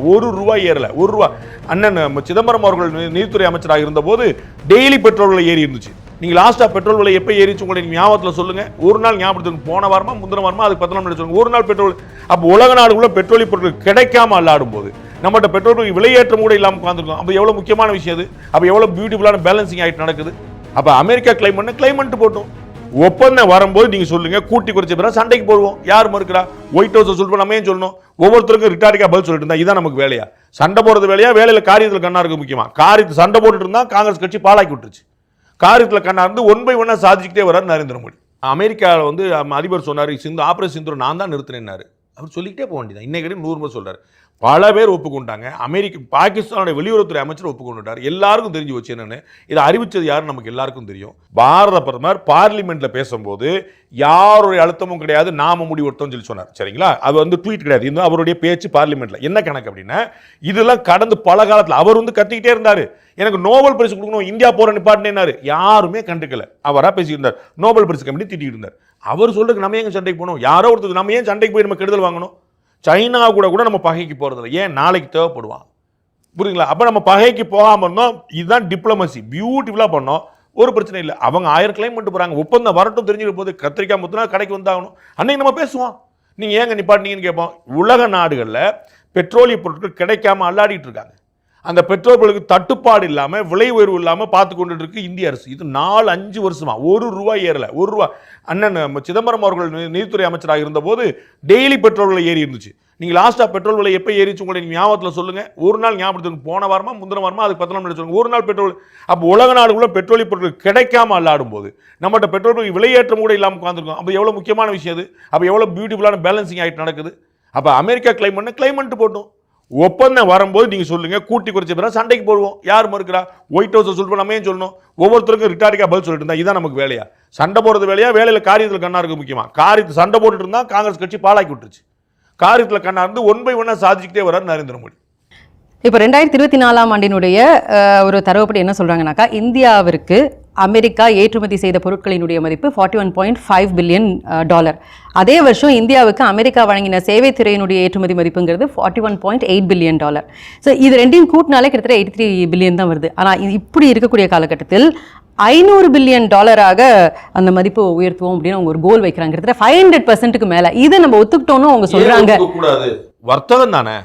₹1 ஏறல. ₹1 அண்ணன் சிதம்பரம் அவர்கள் நீதித்துறை அமைச்சராக இருந்த போது டெய்லி பெட்ரோல் விலை ஏறி இருந்துச்சு. நீங்க லாஸ்டா பெட்ரோல் விலை எப்ப ஏறிச்சு உங்களுக்கு ஞாபகத்துல சொல்லுங்க. ஒரு நாள் ஞாபகத்துக்கு போன வாரமா முந்தின வாரமா அதுக்கு 10 நாள் சொல்லுங்க. ஒரு நாள் பெட்ரோல் அப்ப உலக நாடுக்குள்ள பெட்ரோலிய பொருட்கள் கிடைக்காம அல்லாடும் போது நம்மகிட்ட பெட்ரோல் விலையேற்றம் கூட இல்லாம உட்கார்ந்துருக்கோம். அப்ப எவ்வளவு முக்கியமான விஷயம் அது. அப்ப எவ்வளவு பியூட்டிஃபுல்லான பேலன்சிங் ஆயிட்டு நடக்குது. அப்ப அமெரிக்கா கிளைம் போட்டோம். ஒப்பந்தம் வரும்போது நீங்க சொல்லுங்க, கூட்டி குறைச்ச பிறகு சண்டைக்கு போடுவோம். யார் மறுக்கிறா? ஒயிட் ஹவுஸ் சொல்றோம், நம்ம ஏன் சொல்லணும்? ஒவ்வொருத்தருக்கும் ரிட்டாரிக்கா பதில் சொல்லிட்டு இருந்தா இதான் நமக்கு வேலையா? சண்டை போடுறது வேலையா? வேலையில காரியத்தில் கண்ணா இருக்கு முக்கியமா? காரியத்தில் சண்டை போட்டுட்டு இருந்தா காங்கிரஸ் கட்சி பாலாக்கி விட்டுருச்சு. காரியத்தில் கண்ணா இருந்து 1 by 1 சாதிச்சுக்கிட்டே வர்றாரு நரேந்திர மோடி. அமெரிக்காவில் அதிபர் சொன்னார், ஆபரேஷன் சிந்தூர் நான் தான் நிறுத்தினேன்னாரு. அவர் சொல்லிக்கிட்டே போக வேண்டியதான். இன்னைக்கு 100 முறை சொல்றாரு. பல பேர் ஒப்புக்கொண்டாங்க. பாகிஸ்தானுடைய வெளியுறவுத்துறை அமைச்சர் ஒப்புக்கொண்டார். எல்லாருக்கும் தெரிஞ்சு வச்சு என்னன்னு இதை அறிவிச்சது யாருன்னு நமக்கு எல்லாருக்கும் தெரியும். பாரத பிரதமர் பார்லிமெண்ட்ல பேசும்போது யாருடைய அழுத்தமும் கிடையாது, நாம முடிவெடுத்தோம் சொல்லி சொன்னார். சரிங்களா? அது ட்வீட் கிடையாது. இது அவருடைய பேச்சு பார்லிமெண்ட்ல. என்ன கணக்கு அப்படின்னா, இதெல்லாம் கடந்து பல காலத்தில் அவர் கத்திக்கிட்டே இருந்தாரு. எனக்கு நோபல் பரிசு கொடுக்கணும், இந்தியா போற நிப்பாட்டினாரு. யாருமே கண்டுக்கல. அவரா பேசியிருந்தார். நோபல் பரிசு கமிட்டி திட்டிட்டு இருந்தார். அவர் சொல்றதுக்கு நம்ம ஏன் சண்டைக்கு போகணும்? யாரோ ஒருத்தர் நம்ம ஏன் சண்டைக்கு போய் நம்ம கெடுதல் வாங்கணும்? சைனா கூட நம்ம பகைக்கு போறதில்லை. ஏன்? நாளைக்கு தேவைப்படுவான். புரியுங்களா? அப்ப நம்ம பகைக்கு போகாம இருந்தோம். இதுதான் டிப்ளமசி. பியூட்டிஃபுல்லா பண்ணோம். ஒரு பிரச்சனை இல்லை. அவங்க 1000 கிளைம் பண்ணிட்டு போறாங்க. ஒப்பந்தம் வரட்டும், தெரிஞ்சுக்க போது கத்திரிக்காய் முத்துனா கடைக்கு வந்தாகணும். அன்னைக்கு நம்ம பேசுவோம். நீங்க ஏங்க நிப்பாட்டினீங்கன்னு கேட்போம். உலக நாடுகளில் பெட்ரோலிய பொருட்கள் கிடைக்காம அல்லாடிட்டு இருக்காங்க. அந்த பெட்ரோல் பொருளுக்கு தட்டுப்பாடு இல்லாம, விலை உயர்வு இல்லாம பார்த்து கொண்டு இருக்கு இந்திய அரசு. இது 4-5 வருஷமா ₹1 ஏறல. ₹1 அண்ணன் சிதம்பரம் அவர்கள் நீதித்துறை அமைச்சராக இருந்த போது டெய்லி பெட்ரோல் விலை ஏறி இருந்துச்சு. நீங்க லாஸ்டா பெட்ரோல் விலை எப்ப ஏறிச்சு உங்களுக்கு ஞாபகத்துல சொல்லுங்க. ஒரு நாள் ஞாபகத்துக்கு போன வாரமா முந்தின வாரமா அதுக்கு 10 நாள் சொல்லுங்க. ஒரு நாள் பெட்ரோல் அப்ப உலக நாடுக்குள்ள பெட்ரோலிய பொருட்கள் கிடைக்காம அல்லாடும் போது நம்மகிட்ட பெட்ரோல் விலையேற்றம் கூட இல்லாம உட்கார்ந்துருக்கோம். அப்ப எவ்வளவு முக்கியமான விஷயம் அது. அப்ப எவ்வளவு பியூட்டிஃபுல்லான பேலன்சிங் ஆயிட்டு நடக்குது. அப்ப அமெரிக்கா கிளைம் பண்ணிட்டு போட்டோம். ஒப்பந்தம் வரும்போது நீங்க சொல்லுங்க, கூட்டி குறைச்ச பிறகு சண்டைக்கு போடுவோம். யார் மறுக்கிறா? ஒயிட் ஹவுஸ் சொல்றோம், நம்ம ஏன் சொல்லணும்? ஒவ்வொருத்தருக்கும் ரிட்டாரிக்கா பதில் சொல்லிட்டு இருந்தா இதான் நமக்கு வேலையா? சண்டை போடுறது வேலையா? வேலையில காரியத்தில் கண்ணா இருக்கு முக்கியமா? காரியத்தில் சண்டை போட்டுட்டு இருந்தா காங்கிரஸ் கட்சி பாலாக்கி விட்டுருச்சு. காரியத்தில் கண்ணா இருந்து 1 by 1 சாதிச்சுக்கிட்டே வர்றாரு நரேந்திர மோடி. இப்போ 2024ஆம் ஆண்டினுடைய ஒரு தரவுப்படி என்ன சொல்றாங்கன்னாக்கா, இந்தியாவிற்கு அமெரிக்கா ஏற்றுமதி செய்த பொருட்களினுடைய மதிப்பு $41.5 பில்லியன். அதே வருஷம் இந்தியாவுக்கு அமெரிக்கா வழங்கின சேவை துறையினுடைய ஏற்றுமதி மதிப்புங்கிறது $41.8 பில்லியன். ஸோ இது ரெண்டையும் கூட்டினாலே கிட்டத்தட்ட 83 பில்லியன் தான் வருது. ஆனால் இப்படி இருக்கக்கூடிய காலகட்டத்தில் $500 பில்லியன் அந்த மதிப்பு உயர்த்துவோம் அப்படின்னு அவங்க ஒரு கோல் வைக்கிறாங்க. கிட்டத்தட்ட 500% மேல. இதை நம்ம ஒத்துக்கிட்டோம்னு அவங்க சொல்றாங்க. வர்த்தகம் தானே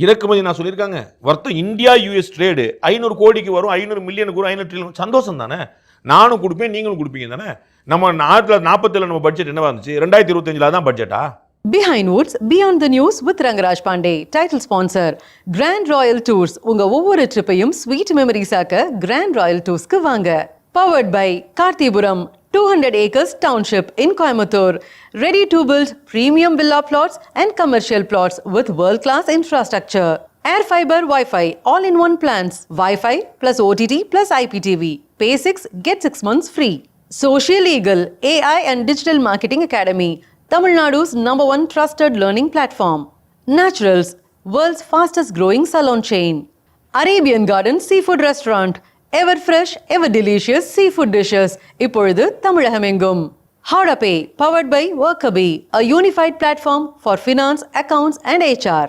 இறக்குமதி. நான் சொல்லியிருக்காங்க, வர்த்தகம் இந்தியா யூஎஸ் ட்ரேடு 500 கோடிக்கு வரும், 500 மில்லியனுக்கு வரும், 500 ட்ரில்லியன். சந்தோஷம் தானே. நானும் கொடுப்பேன், நீங்களும் கொடுப்பீங்க தானே. நம்ம 1947 நம்ம பட்ஜெட் என்னவா இருந்துச்சு? 2025 தான் பட்ஜெட்டா? Behind Woods, Beyond the News with Rangaraj Pandey. Title sponsor, Grand Royal Tours. உங்க ஒவ்வொரு ட்ரிப்பையும் ஸ்வீட் மெமரிஸ் ஆக்க Grand Royal Toursக்கு வாங்க. Powered by Karthipuram, 200 acres township in Coimbatore. Ready to build premium villa plots and commercial plots with world-class infrastructure. Air fiber Wi-Fi all-in-one plans. Wi-Fi plus OTT plus IPTV. Pay 6, get 6 months free. Social Eagle, AI and Digital Marketing Academy. Tamil Nadu's #1 trusted learning platform. Naturals, world's fastest growing salon chain. Arabian Garden Seafood Restaurant. Ever fresh, ever delicious seafood dishes. இப்பொழுது தமிழகமெங்கும். How to Pay, powered by Workaby, a unified platform for finance, accounts and HR.